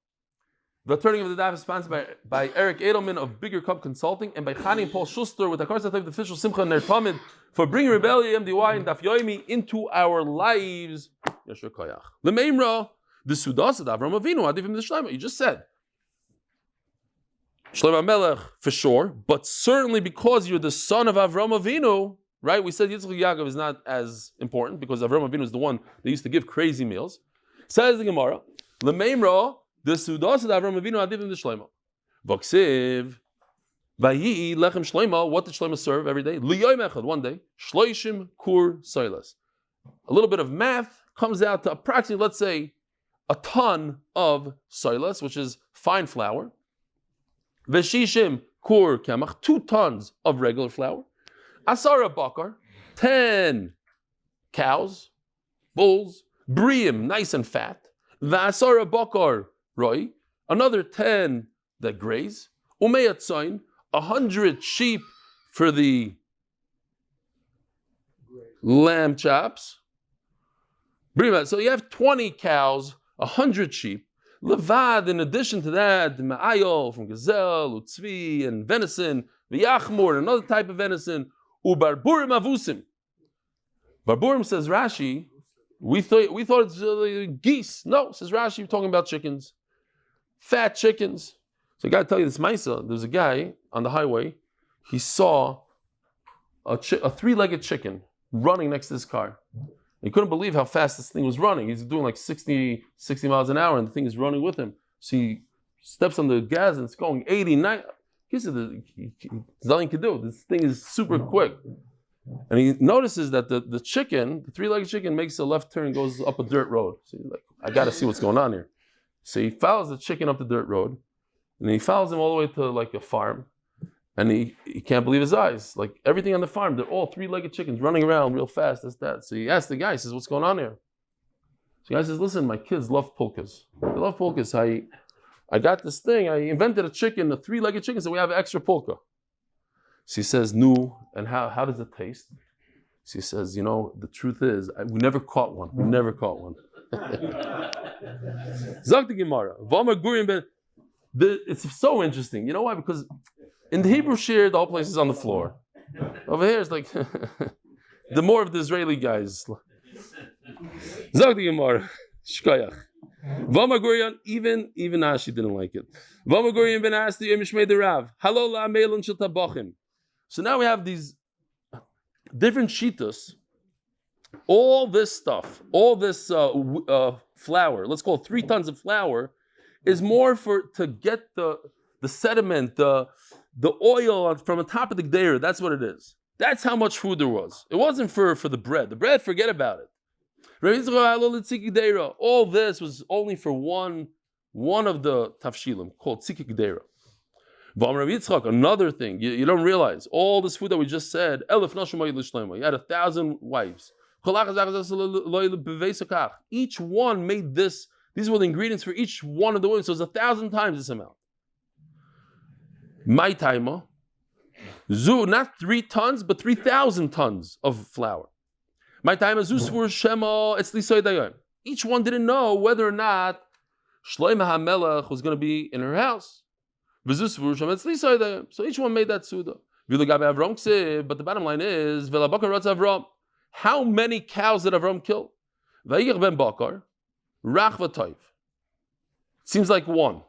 The turning of the Daf is sponsored by Eric Adelman of Bigger Cup Consulting and by Chanie and Paul Schuster with Hakaras Hatov, the Fishel, Simcha and Ner Tamid, for bringing rebellion, MDY and DafYomi into our lives. Yashur Koyach. L'meimra, the Sudas of Avram Avinu, Adivim the Shlomo. You just said Shlomo HaMelech for sure, but certainly because you're the son of Avram Avinu, right? We said Yitzchak Yaakov is not as important because Avram Avinu is the one that used to give crazy meals. Says the Gemara, L'meimra, the Sudas of Avram Avinu, Adivim the Shlomo. V'ksiv, Vayi lechem Shlomo. What did Shlomo serve every day? L'yoyim echad, one day. Shloishim kur soilas. A little bit of math comes out to approximately, let's say, a ton of soilas, which is fine flour. Veshishim kur kamach, 2 tons of regular flour. Asara bakar, 10 cows, bulls, briim, nice and fat. V'asara bakar roi, another 10 that graze. Umeyat tzayin, 100 sheep for the lamb chops. So you have 20 cows, 100 sheep. Levad, in addition to that, the ma'ayol from gazelle, utzvi, and venison, v'yachmor, another type of venison, ubarburim avusim. Barburim, says Rashi, we thought it's geese. No, says Rashi, we're talking about chickens. Fat chickens. So I got to tell you this Maisa, there's a guy on the highway, he saw a 3-legged chicken running next to his car. He couldn't believe how fast this thing was running. He's doing like 60 miles an hour and the thing is running with him. So he steps on the gas and it's going 80, 90. There's nothing he can do. This thing is super quick. And he notices that the chicken, the 3-legged chicken, makes a left turn and goes up a dirt road. So he's like, I got to see what's going on here. So he follows the chicken up the dirt road. And he follows him all the way to like a farm. And he can't believe his eyes. Like everything on the farm, they're all 3-legged chickens running around real fast, this, that. So he asked the guy, he says, what's going on here? So the guy says, listen, my kids love polkas. They love polkas. I got this thing, I invented a 3-legged chicken, so we have extra polka. So he says, no, and how does it taste? So he says, the truth is, we never caught one. Zok the Gemara. It's so interesting. You know why? Because in the Hebrew shir, the whole place is on the floor. Over here, it's like the more of the Israeli guys. Zog the Gemara, Shkoyach. Vamagurian, even Ashi didn't like it. Vamagurian ben Asti Mishmei the Rav. Halola Melon Shatabachim. So now we have these different shitas. All this stuff, all this flour, let's call it 3 tons of flour, is more to get the sediment, the oil from the top of the gdeira. That's what it is. That's how much food there was. It wasn't for the bread. The bread, forget about it. All this was only for one of the tafshilim called tziki gdeira. Another thing you don't realize, all this food that we just said, you had 1,000 wives. Each one made this. These were the ingredients for each one of the women. So it's 1,000 times this amount. My timer, not 3 tons, but 3,000 tons of flour. My timer, each one didn't know whether or not Shloimeh HaMelech was going to be in her house. So each one made that suda. But the bottom line is, how many cows did Avram kill? Seems like one.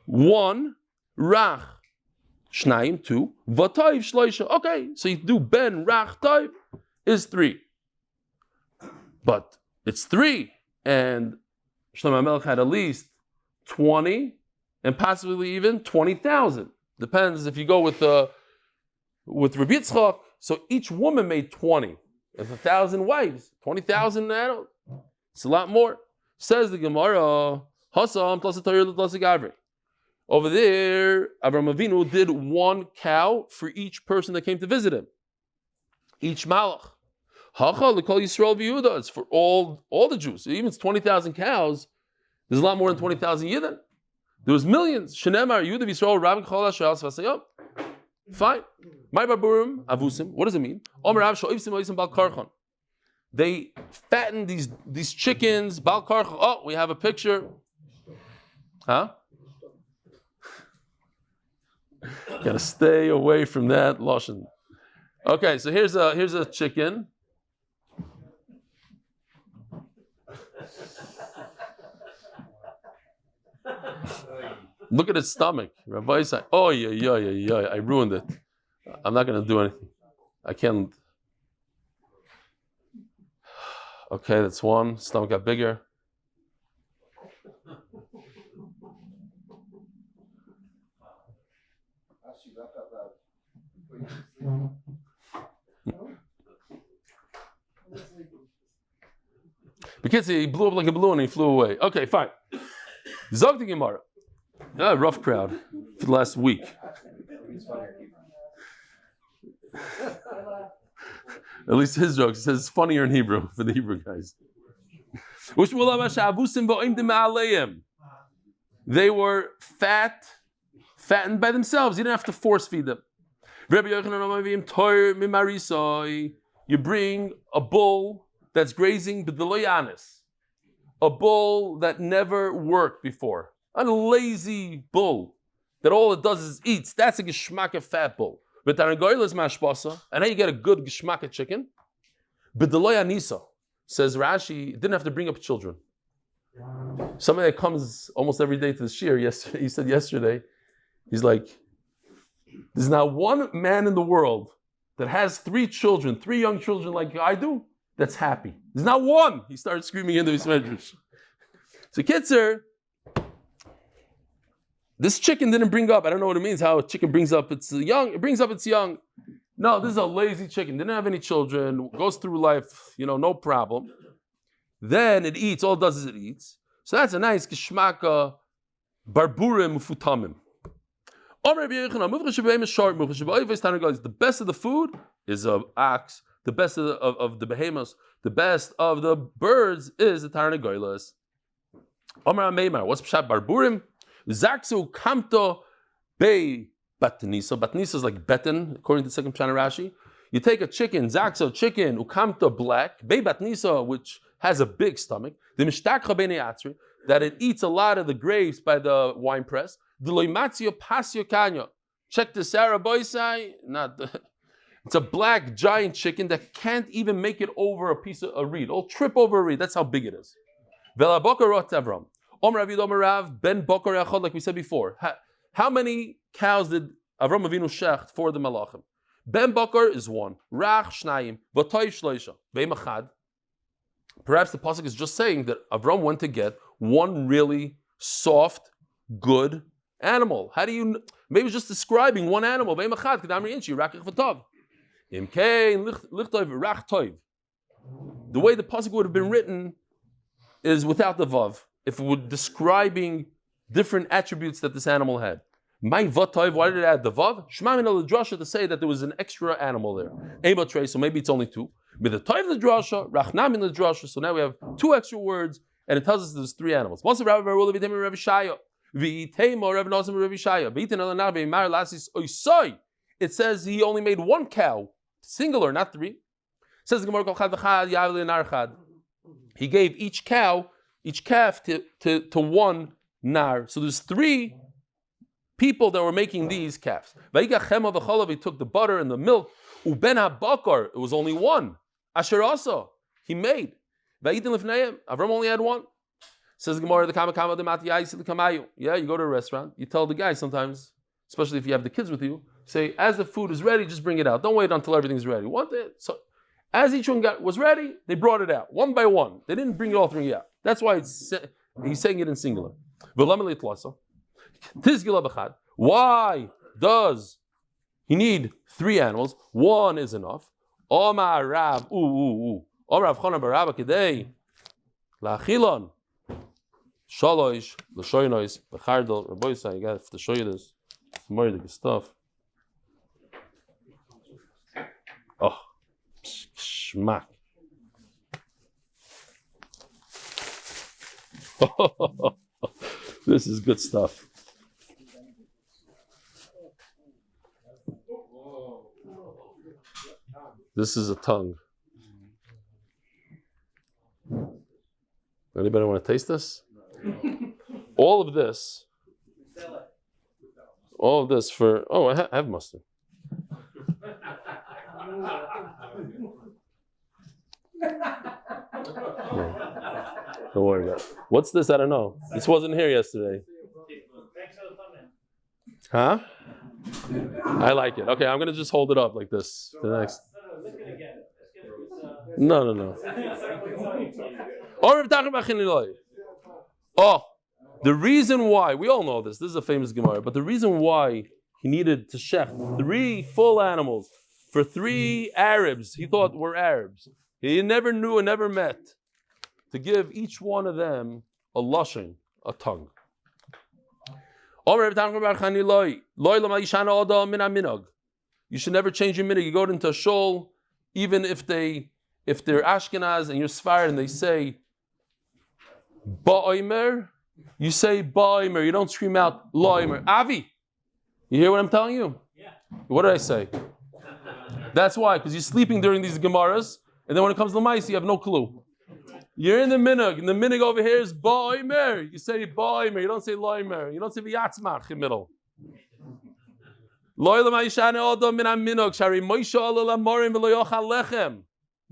One, rach, shnayim, 2, v'toiv shloisha. Okay, so you do ben rach toiv is 3, but it's 3, and Shlomo HaMelech had at least 20, and possibly even 20,000. Depends if you go with Rabbi Yitzchak. So each woman made 20. That's 1,000 wives, 20,000 animals. It's a lot more. Says the Gemara, Hasam plus a Torah plus a Gavri. Over there, Avraham Avinu did 1 cow for each person that came to visit him. Each malach. Hacha l'kol Yisroel v'Yehuda. It's for all the Jews. Even it's 20,000 cows. There's a lot more than 20,000 Yidden. There was millions. Shenemar Yehuda v'Yisrael Rabbi Chol HaShal Svasayom. Fine. My barburim avusim. What does it mean? Omer Rav Shoivsim Oisim Bal Karchon. They fatten these chickens. Bal Karchon. Oh, we have a picture. Huh? Gotta stay away from that lashon. Okay, so here's a chicken. Look at its stomach. Rabbi said, "Oh yeah, I ruined it. I'm not gonna do anything. I can't." Okay, that's one. Stomach got bigger. Because he blew up like a balloon and he flew away. Okay, fine. Zog the Gemara. Rough crowd for the last week. At least his jokes. It says it's funnier in Hebrew for the Hebrew guys. They were fattened by themselves. You didn't have to force feed them. You bring a bull that's grazing b'deloyanis, a bull that never worked before, a lazy bull that all it does is eats. That's a geshmaka fat bull. But is mashpasa, and how you get a good geshmaka chicken? B'deloyanisa, says Rashi, didn't have to bring up children. Somebody that comes almost every day to the shir, he said yesterday, he's like, there's not one man in the world that has 3 children, 3 young children like I do, that's happy. There's not one. He started screaming into his medrash. So Kitzer, this chicken didn't bring up, I don't know what it means, how a chicken brings up its young. It brings up its young. No, this is a lazy chicken. Didn't have any children. Goes through life, no problem. Then it eats. All it does is it eats. So that's a nice geshmaka barburim ufutamim. The best of the food is an ox. The best of the behemoths, the best of the birds is the tarnagoylas. Omar Meimar, what's pshat barburim? Zaksu kamto bei batnisa. Batnisa is like betten, according to the second pshat Rashi. You take a chicken, zakso chicken, ukamto black, bei batnisa, which has a big stomach. The mishtakcha beinei atzri, that it eats a lot of the grapes by the wine press. The loimatzio pasio kanyo. Check the Sarah boysai, not the. It's a black giant chicken that can't even make it over a piece of a reed. It'll trip over a reed. That's how big it is. Like we said before. How many cows did Avram Avinu shecht for the Malachim? Ben Bakar is 1. Rach shnayim. V'toiv shloisha. Ve'machad. Perhaps the pasuk is just saying that Avram went to get 1 really soft, good animal. How do you? Maybe it's just describing 1 animal. Ve'machad. Kedamri inchi. Rakich v'tov. The way the pasuk would have been written is without the vav. If it were describing different attributes that this animal had. My vatayv, why did it add the vav? Shema min al-drasha to say that there was an extra animal there. Ema trey, so maybe it's only two. With the tayv l'drasha, rachnam in l'drasha. So now we have two extra words, and it tells us there's three animals. Once the Rabbi Barula v'itema Rabbi Shaya, v'itema Rabbi Nazim Rabbi Shaya, v'iten al-navi mar lasis oisai. It says he only made one cow, singular, not three. It says the Gemara kol chad v'chad yavli narchad. He gave each calf to one nar. So there's three people that were making these calves. He took the butter and the milk. Uben habakar, it was only one. Asher also, he made. Avram only had one. Says the Gemara, yeah, you go to a restaurant, you tell the guy sometimes, especially if you have the kids with you, say, as the food is ready, just bring it out. Don't wait until everything's ready. So as each one was ready, they brought it out, one by one. They didn't bring it all three out. That's why he's saying it in singular. Why does he need three animals? One is enough. Omar Rav, Omar Rav Chana Barabba Kedei, Lachilon, Shalosh, Lashoynois, Bechardel, Rabboisa. You got to show you this. It's more good stuff. Oh, schmack. This is good stuff. This is a tongue. Anybody want to taste this? All of this for, I have mustard. Don't worry about it. What's this? I don't know. This wasn't here yesterday. Huh? I like it. Okay, I'm going to just hold it up like this. The next. No. Oh, the reason why, we all know this is a famous Gemara, but the reason why he needed to shech three full animals for three Arabs he thought were Arabs, he never knew and never met, to give each one of them a lashon, a tongue. You should never change your minhag. You go into a shul, even if they're Ashkenaz and you're Sfar and they say Ba'omer, you say Ba'omer. You don't scream out La'omer. Avi, you hear what I'm telling you? Yeah. What did I say? That's why, because you're sleeping during these Gemaras, and then when it comes to Ma'is, you have no clue. You're in the minhag, and the minhag over here is Ba'omer. You say Ba'omer. You don't say La'omer. You don't say V'yatzmach in the middle.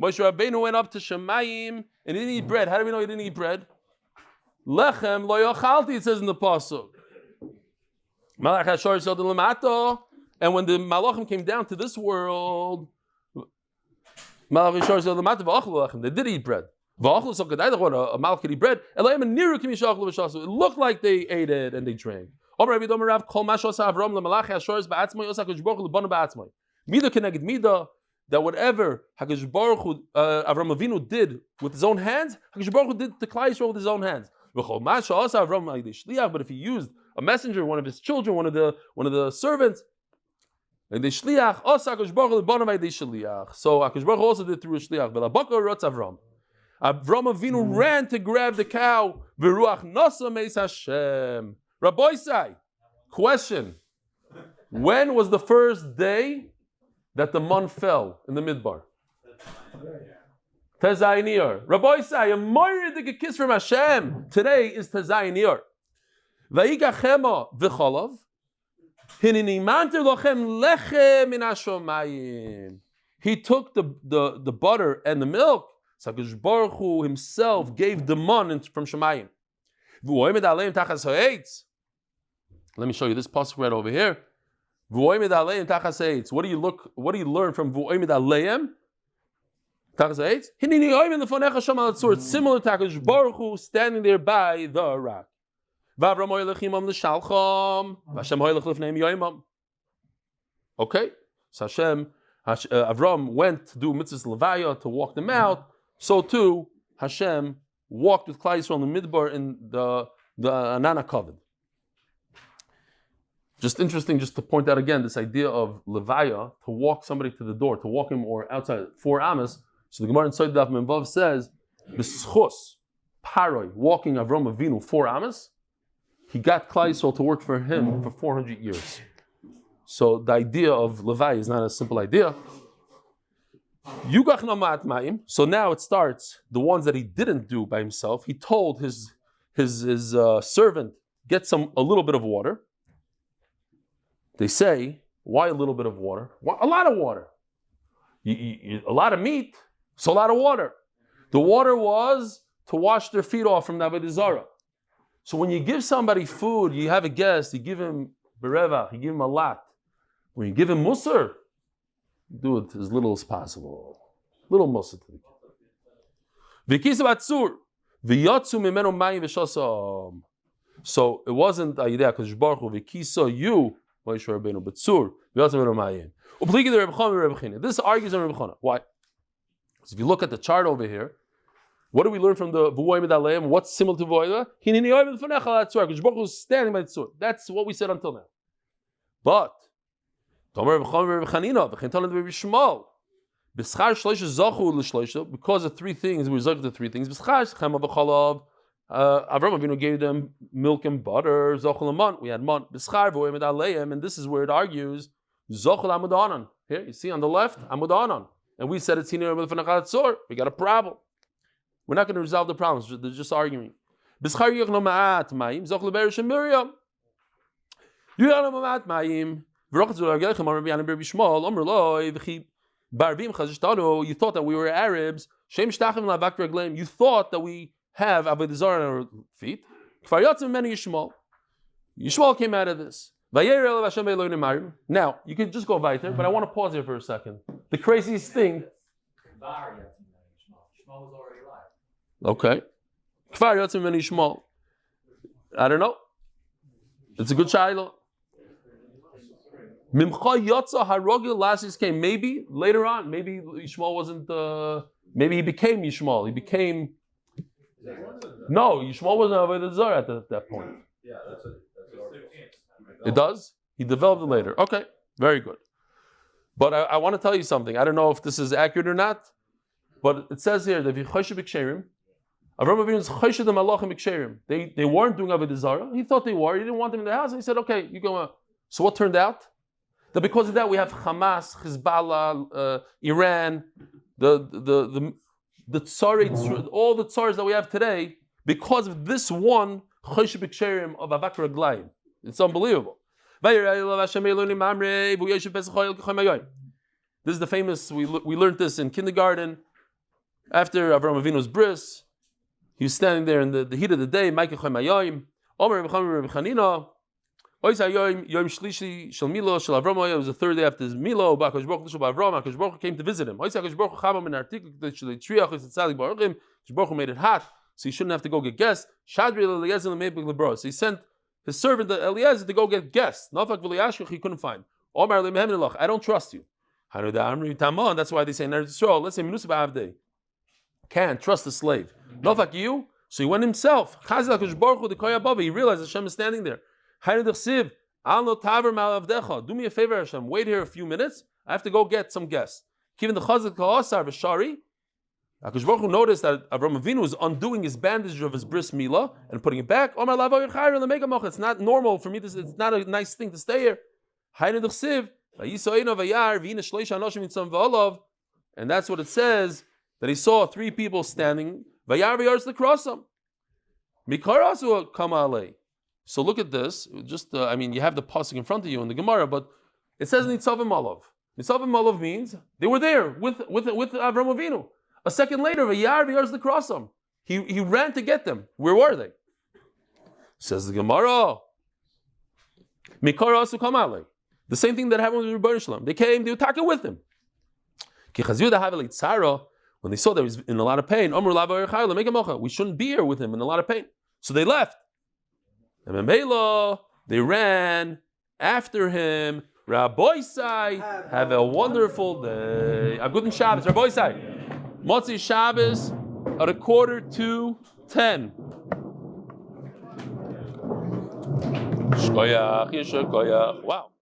Moshe Rabbeinu went up to Shemayim and he didn't eat bread. How do we know he didn't eat bread? Lechem lo yochalti, it says in the pasuk. And when the malachim came down to this world, they did eat bread. A malach could eat bread. It looked like they ate it and they drank. Mida connected Mida, that whatever Hakadosh Baruch Hu, Avram Avinu did with his own hands, Hakadosh Baruch Hu did to Klal Yisrael with his own hands. But if he used a messenger, one of his children, one of the servants, so Hakadosh Baruch Hu also did through a shliach. Avram Avinu ran to grab the cow. Rabbi Sai, question: when was the first day that the man fell in the midbar? Tezayiniyar. Rabbi Sai, a moiridik kiss from Hashem. Today is Tezayiniyar. Vayigachema v'cholav. Hinini manter lochem lechem in hashomayim. He took the butter and the milk. So Hakadosh Baruch Hu himself gave the man from Shemayim. Let me show you this pasuk right over here. What do you learn from V'oimid Aleim? Tachas ha'etz? Hinini oimid lefonecha sham al tzur. It's similar to Hakadosh Baruch Hu standing there by the rock. V'avram hoylech imam l'shalcham. V'Hashem hoylech lifneim yoimam. Okay, so Avram went to do mitzvahs levaya to walk them out. So too Hashem walked with Klal Yisrael in the midbar in the Anana Kavod. Just interesting, just to point out again, this idea of levaya, to walk somebody to the door, to walk him or outside 4 amas. So the Gemara in Sod Daf Memvav says, b'schus paroi, walking Avram Avinu 4 amas, he got Klal Yisrael to work for him for 400 years. So the idea of levaya is not a simple idea. So now it starts, the ones that he didn't do by himself, he told his servant, get a little bit of water. They say, why a little bit of water? Why, a lot of water. A lot of meat, so a lot of water. The water was to wash their feet off from the Avodah Zarah. So when you give somebody food, you have a guest, you give him bereva, you give him a lot. When you give him musar, do it as little as possible. Little musar to the kid. So it wasn't a idea because Baruch Hu v'kisa you Moshe Rabbeinu b'tzur v'yatzim mimenu mayim. Upligi the Reb Chana. This argues on Reb Chana. Why? Because if you look at the chart over here, what do we learn from the V'uayim Aleim? What's similar to V'uayim? Hineni oivim l'fanecha l'tzur. Because Baruch Hu is standing by the tzur. That's what we said until now. But Tomer Reb Chana Reb Chanina v'chein Talya and Abie Weinstock. B'schar shloisha zachu l'shloisha, because of 3 things, we result to 3 things. B'schar chema v'chalav. Avram Avinu gave them milk and butter. Zochel and we had man. B'schar v'oyim aleim, and this is where it argues. Zochel Amud Anan. Here you see on the left Amud Anan, and we said it's hinei v'fanachat tzor. We got a problem. We're not going to resolve the problems. They're just arguing. B'schar yichno ma'at ma'im. Zochel berish and Miriam. Yichno ma'at ma'im. V'rochet zul argelechem Amar Rabbi Bishmal. Omer loy v'chi barvim chazishtanu. You thought that we were Arabs. Shem shtachim la'vak regleim. You thought that we have Avodah Zarah on our feet. Kfar yotzim many Yishmael. Yishmael came out of this. Now, you can just go weiter, but I want to pause here for a second. The craziest thing. Okay. Kfar yotzim many Yishmael. I don't know. It's a good shiloh. Mimcha yotza harogil lasis came. Maybe later on, maybe Yishmael wasn't. Maybe he became Yishmael. He became. No, Yishmael wasn't Avodah Zarah at that point. Yeah, that's it. It does? He developed it later. Okay, very good. But I want to tell you something. I don't know if this is accurate or not, but it says here that Avram Avinu is choshed the malachim b'ksherim. They weren't doing Avodah Zarah. He thought they were. He didn't want them in the house. And he said, okay, you go out. So what turned out? That because of that we have Hamas, Hezbollah, Iran, the tsarim, all the tsars that we have today, because of this one choshe b'ksherim of avak raglayim. It's unbelievable. This is the famous. We learned this in kindergarten. After Avram Avinu's bris, he was standing there in the heat of the day. It was the 3rd day after his Milo. Hakadosh Baruch Hu came to visit him. Hakadosh Baruch Hu made it hot, so he shouldn't have to go get guests. So he sent his servant Eliezer to go get guests. He couldn't find. I don't trust you. That's why they say let's say can't trust the slave. You. So he went himself. He realized Hashem is standing there. Do me a favor, Hashem. Wait here a few minutes. I have to go get some guests. Given the chazak ka'asar v'shari, Hakadosh Baruch Hu noticed that Avram Avinu was undoing his bandage of his bris milah and putting it back. It's not normal for me. It's not a nice thing to stay here. And that's what it says, that he saw 3 people standing. Yrzt across them. So look at this. Just you have the pasuk in front of you in the Gemara, but it says Nitzavim Olav. Nitzavim Olav means they were there with Avram Avinu. A second later, Yrzt across them. He ran to get them. Where were they? Says the Gemara. The same thing that happened with Rebbeinu Shalom. They came, they were talking with him. When they saw that he was in a lot of pain, we shouldn't be here with him in a lot of pain. So they left. And they ran after him. Rabbi Sai, have a wonderful day. A good Shabbos, Rabbi Sai. Motzei Shabbos at 9:45. Shkoyach, Yisher Koyach. Wow.